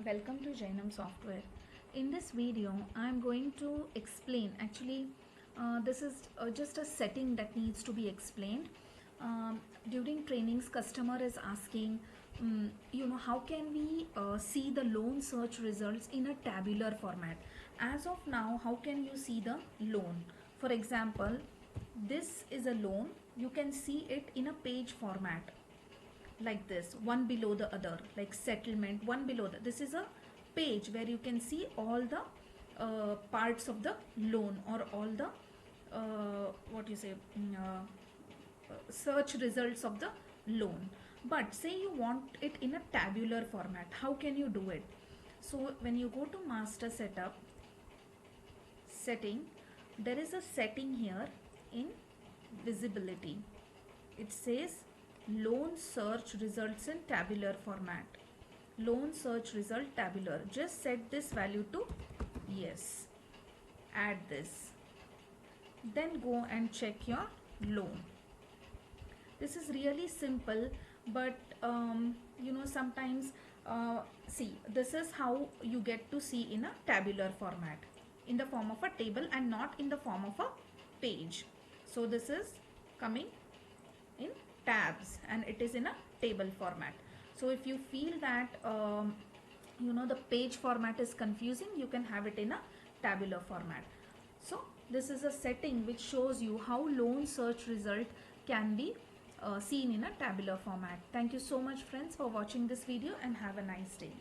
Welcome to Jainam Software. In this video, I am going to explain. This is just a setting that needs to be explained. During trainings, customer is asking, how can we see the loan search results in a tabular format? As of now, how can you see the loan? For example, this is a loan. You can see it in a page format like this, one below the other, like settlement, one below this is a page where you can see all the parts of the loan, or all the search results of the loan. But say you want it in a tabular format, how can you do it? So when you go to master setup setting, there is a setting here in visibility. It says loan search results in tabular format. Loan search result tabular. Just set this value to yes. Add this. Then go and check your loan. This is really simple, but sometimes see, this is how you get to see in a tabular format, in the form of a table and not in the form of a page. So this is coming in tabs and it is in a table format. So if you feel that the page format is confusing, you can have it in a tabular format. So this is a setting which shows you how loan search result can be seen in a tabular format. Thank you so much friends for watching this video, and have a nice day.